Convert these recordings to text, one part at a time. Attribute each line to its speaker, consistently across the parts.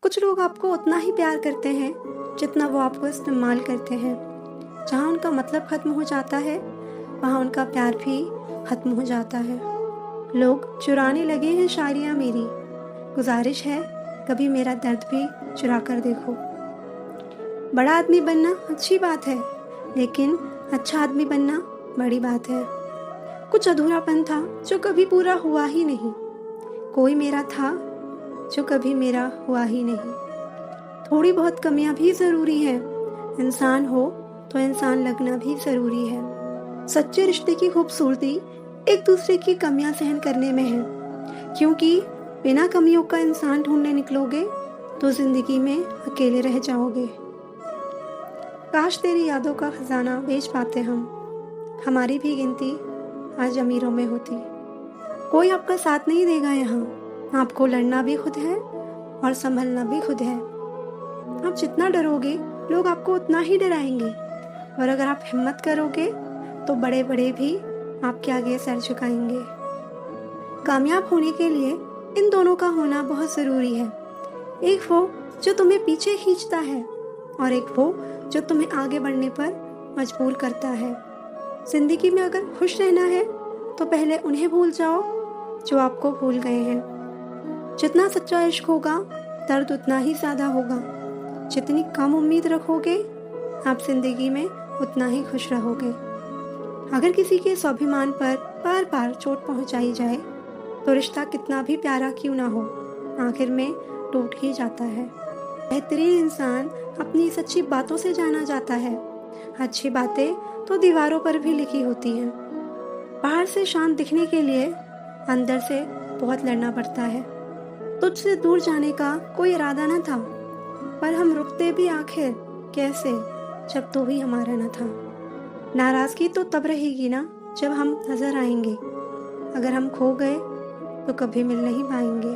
Speaker 1: कुछ लोग आपको उतना ही प्यार करते हैं जितना वो आपको इस्तेमाल करते हैं। जहाँ उनका मतलब खत्म हो जाता है वहाँ उनका प्यार भी खत्म हो जाता है। लोग चुराने लगे हैं शायरियाँ मेरी, गुजारिश है कभी मेरा दर्द भी चुरा कर देखो। बड़ा आदमी बनना अच्छी बात है, लेकिन अच्छा आदमी बनना बड़ी बात है। कुछ अधूरापन था जो कभी पूरा हुआ ही नहीं, कोई मेरा था जो कभी मेरा हुआ ही नहीं। थोड़ी बहुत कमियां भी ज़रूरी हैं, इंसान हो तो इंसान लगना भी ज़रूरी है। सच्चे रिश्ते की खूबसूरती एक दूसरे की कमियां सहन करने में है, क्योंकि बिना कमियों का इंसान ढूंढने निकलोगे तो ज़िंदगी में अकेले रह जाओगे। काश तेरी यादों का खजाना बेच पाते हम, हमारी भी गिनती आज अमीरों में होती। कोई आपका साथ नहीं देगा यहाँ, आपको लड़ना भी खुद है और संभलना भी खुद है। आप जितना डरोगे लोग आपको उतना ही डराएंगे, और अगर आप हिम्मत करोगे तो बड़े बड़े भी आपके आगे सर झुकाएंगे। कामयाब होने के लिए इन दोनों का होना बहुत ज़रूरी है। एक वो जो तुम्हें पीछे खींचता है और एक वो जो तुम्हें आगे बढ़ने पर मजबूर करता है। जिंदगी में अगर खुश रहना है तो पहले उन्हें भूल जाओ जो आपको भूल गए हैं। जितना सच्चा इश्क होगा दर्द उतना ही ज़्यादा होगा। जितनी कम उम्मीद रखोगे आप जिंदगी में उतना ही खुश रहोगे। अगर किसी के स्वाभिमान पर बार बार चोट पहुंचाई जाए तो रिश्ता कितना भी प्यारा क्यों ना हो, आखिर में टूट ही जाता है। बेहतरीन इंसान अपनी सच्ची बातों से जाना जाता है। अच्छी बातें तो दीवारों पर भी लिखी होती हैं। बाहर से शांत दिखने के लिए अंदर से बहुत लड़ना पड़ता है। तुझसे दूर जाने का कोई इरादा न था, पर हम रुकते भी आखिर कैसे जब तू ही हमारा न था। नाराज़गी तो तब रहेगी ना जब हम नजर आएंगे, अगर हम खो गए तो कभी मिल नहीं पाएंगे।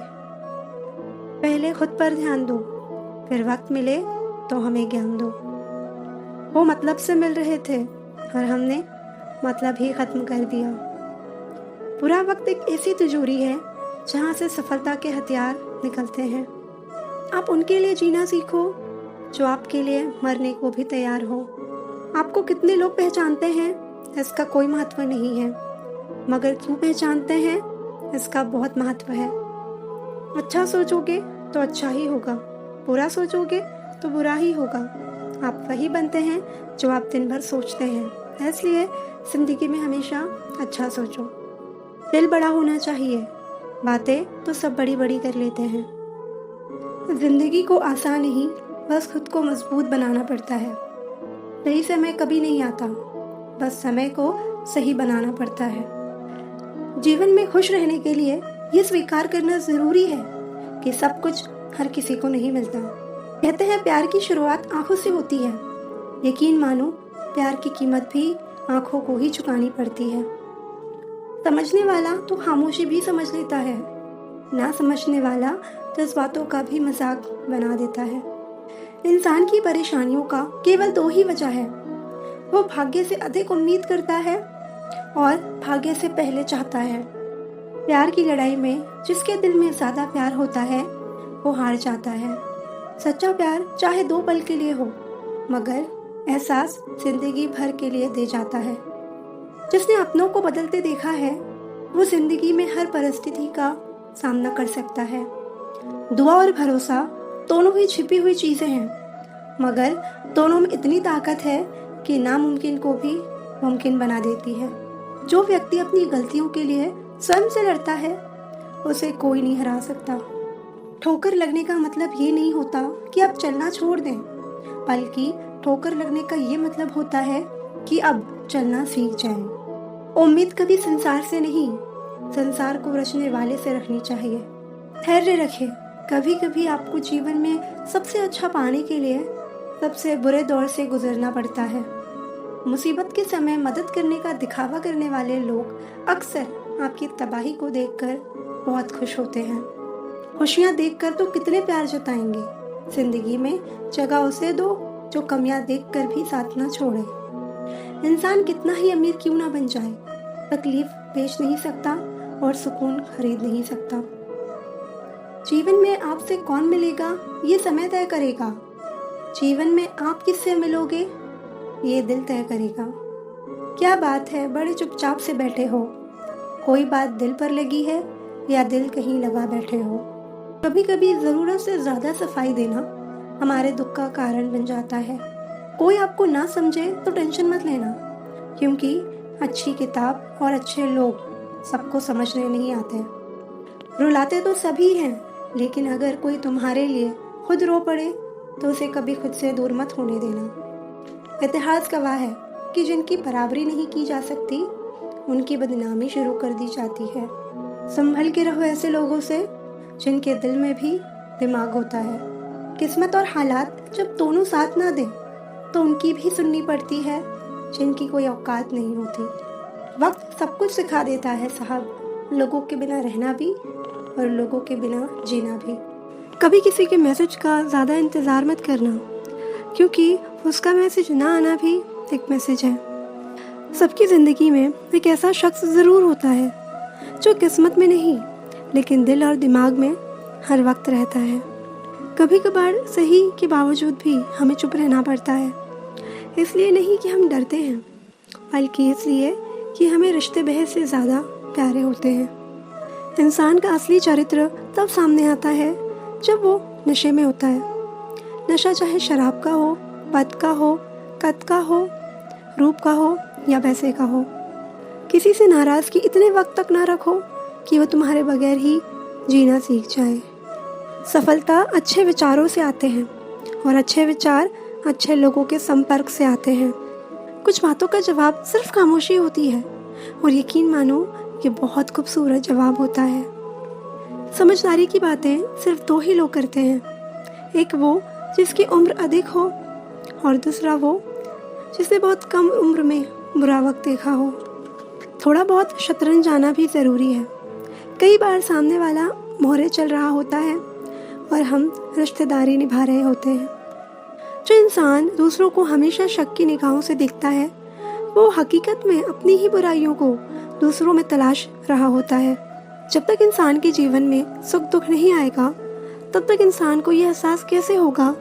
Speaker 1: पहले खुद पर ध्यान दो, फिर वक्त मिले तो हमें ज्ञान दो। वो मतलब से मिल रहे थे और हमने मतलब ही खत्म कर दिया। बुरा वक्त एक ऐसी तिजोरी है जहाँ से सफलता के हथियार निकलते हैं। आप उनके लिए जीना सीखो जो आपके लिए मरने को भी तैयार हो। आपको कितने लोग पहचानते हैं इसका कोई महत्व नहीं है, मगर क्यों पहचानते हैं इसका बहुत महत्व है। अच्छा सोचोगे तो अच्छा ही होगा, बुरा सोचोगे तो बुरा ही होगा। आप वही बनते हैं जो आप दिन भर सोचते हैं, इसलिए जिंदगी में हमेशा अच्छा सोचो। दिल बड़ा होना चाहिए, बातें तो सब बड़ी बड़ी कर लेते हैं। जिंदगी को आसान नहीं, बस खुद को मजबूत बनाना पड़ता है। सही समय कभी नहीं आता, बस समय को सही बनाना पड़ता है। जीवन में खुश रहने के लिए ये स्वीकार करना जरूरी है कि सब कुछ हर किसी को नहीं मिलता। कहते हैं प्यार की शुरुआत आंखों से होती है। यकीन मानो प्यार की कीमत भी आंखों को ही चुकानी पड़ती है। समझने वाला तो खामोशी भी समझ लेता है, ना समझने वाला जज्बातों का भी मजाक बना देता है। इंसान की परेशानियों का केवल दो ही वजह है, वो भाग्य से अधिक उम्मीद करता है और भाग्य से पहले चाहता है। प्यार की लड़ाई में जिसके दिल में ज्यादा प्यार होता है वो हार जाता है। सच्चा प्यार चाहे 2 पल के लिए हो, मगर एहसास जिंदगी भर के लिए दे जाता है। जिसने अपनों को बदलते देखा है वो जिंदगी में हर परिस्थिति का सामना कर सकता है। दुआ और भरोसा दोनों ही छिपी हुई चीजें हैं, मगर दोनों में इतनी ताकत है कि नामुमकिन को भी मुमकिन बना देती है। जो व्यक्ति अपनी गलतियों के लिए स्वयं से लड़ता है उसे कोई नहीं हरा सकता। ठोकर लगने का मतलब ये नहीं होता कि आप चलना छोड़ दें, बल्कि ठोकर लगने का ये मतलब होता है कि अब चलना सीख जाएं। उम्मीद कभी संसार से नहीं, संसार को रचने वाले से रखनी चाहिए। धैर्य रखें, कभी कभी आपको जीवन में सबसे अच्छा पाने के लिए सबसे बुरे दौर से गुजरना पड़ता है। मुसीबत के समय मदद करने का दिखावा करने वाले लोग अक्सर आपकी तबाही को देखकर बहुत खुश होते हैं। खुशियाँ देखकर तो कितने प्यार जताएंगे। जिंदगी में जगह उसे दो जो कमियां देखकर भी साथ ना छोड़े। इंसान कितना ही अमीर क्यों ना बन जाए, तकलीफ बेच नहीं सकता और सुकून खरीद नहीं सकता। जीवन में आपसे कौन मिलेगा ये समय तय करेगा। जीवन में आप किससे मिलोगे ये दिल तय करेगा। क्या बात है बड़े चुपचाप से बैठे हो, कोई बात दिल पर लगी है या दिल कहीं लगा बैठे हो। कभी कभी ज़रूरत से ज़्यादा सफाई देना हमारे दुख का कारण बन जाता है। कोई आपको ना समझे तो टेंशन मत लेना, क्योंकि अच्छी किताब और अच्छे लोग सबको समझने नहीं आते। रुलाते तो सभी हैं, लेकिन अगर कोई तुम्हारे लिए खुद रो पड़े तो उसे कभी खुद से दूर मत होने देना। इतिहास गवाह है कि जिनकी बराबरी नहीं की जा सकती उनकी बदनामी शुरू कर दी जाती है। संभल के रहो ऐसे लोगों से जिनके दिल में भी दिमाग होता है। किस्मत और हालात जब दोनों साथ ना दें तो उनकी भी सुननी पड़ती है जिनकी कोई औकात नहीं होती। वक्त सब कुछ सिखा देता है साहब, लोगों के बिना रहना भी और लोगों के बिना जीना भी। कभी किसी के मैसेज का ज़्यादा इंतज़ार मत करना, क्योंकि उसका मैसेज ना आना भी एक मैसेज है। सबकी ज़िंदगी में एक ऐसा शख्स ज़रूर होता है जो किस्मत में नहीं लेकिन दिल और दिमाग में हर वक्त रहता है। कभी कभार सही के बावजूद भी हमें चुप रहना पड़ता है, इसलिए नहीं कि हम डरते हैं, बल्कि इसलिए कि हमें रिश्ते बहस से ज़्यादा प्यारे होते हैं। इंसान का असली चरित्र तब सामने आता है जब वो नशे में होता है। नशा चाहे शराब का हो, पद का हो, कद का हो, रूप का हो या पैसे का हो। किसी से नाराज़गी इतने वक्त तक ना रखो कि वो तुम्हारे बगैर ही जीना सीख जाए। सफलता अच्छे विचारों से आते हैं और अच्छे विचार अच्छे लोगों के संपर्क से आते हैं। कुछ बातों का जवाब सिर्फ खामोशी होती है और यकीन मानो ये बहुत खूबसूरत जवाब होता है। समझदारी की बातें सिर्फ दो ही लोग करते हैं, एक वो जिसकी उम्र अधिक हो और दूसरा वो जिसने बहुत कम उम्र में बुरा वक्त देखा हो। थोड़ा बहुत शतरंज जाना भी ज़रूरी है। कई बार सामने वाला मोहरे चल रहा होता है और हम रिश्तेदारी निभा रहे होते हैं। जो इंसान दूसरों को हमेशा शक की निगाहों से देखता है वो हकीकत में अपनी ही बुराइयों को दूसरों में तलाश रहा होता है। जब तक इंसान के जीवन में सुख दुख नहीं आएगा तब तक इंसान को यह एहसास कैसे होगा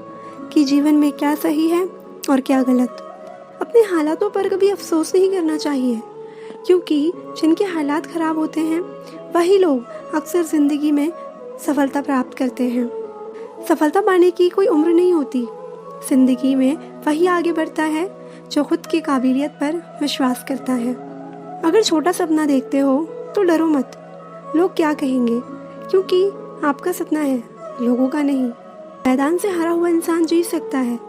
Speaker 1: कि जीवन में क्या सही है और क्या गलत। अपने हालातों पर कभी अफसोस नहीं करना चाहिए, क्योंकि जिनके हालात खराब होते हैं वही लोग अक्सर ज़िंदगी में सफलता प्राप्त करते हैं। सफलता पाने की कोई उम्र नहीं होती। ज़िंदगी में वही आगे बढ़ता है जो खुद की काबिलियत पर विश्वास करता है। अगर छोटा सपना देखते हो तो डरो मत, लोग क्या कहेंगे, क्योंकि आपका सपना है, लोगों का नहीं। मैदान से हारा हुआ इंसान जीत सकता है,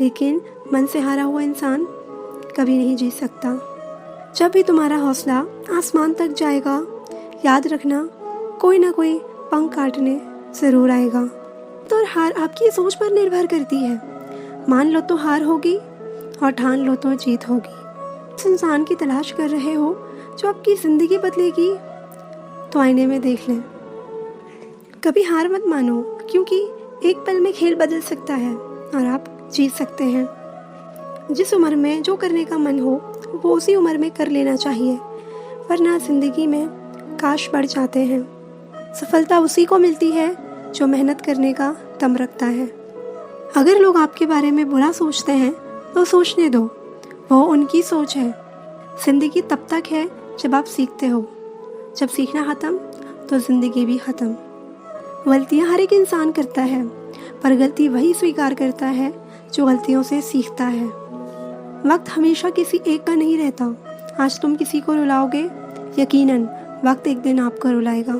Speaker 1: लेकिन मन से हारा हुआ इंसान कभी नहीं जीत सकता। जब भी तुम्हारा हौसला आसमान तक जाएगा, याद रखना कोई ना कोई पंख काटने ज़रूर आएगा। तो हार आपकी सोच पर निर्भर करती है। मान लो तो हार होगी और ठान लो तो जीत होगी। उस इंसान की तलाश कर रहे हो जो आपकी ज़िंदगी बदलेगी तो आईने में देख लें। कभी हार मत मानो, क्योंकि एक पल में खेल बदल सकता है और आप जीत सकते हैं। जिस उम्र में जो करने का मन हो वो उसी उम्र में कर लेना चाहिए, वरना ज़िंदगी में काश बढ़ जाते हैं। सफलता उसी को मिलती है जो मेहनत करने का दम रखता है। अगर लोग आपके बारे में बुरा सोचते हैं तो सोचने दो, वो उनकी सोच है। ज़िंदगी तब तक है जब आप सीखते हो, जब सीखना ख़त्म तो ज़िंदगी भी ख़त्म। गलतियाँ हर एक इंसान करता है, पर गलती वही स्वीकार करता है जो गलतियों से सीखता है। वक्त हमेशा किसी एक का नहीं रहता। आज तुम किसी को रुलाओगे, यकीनन वक्त एक दिन आपको रुलाएगा।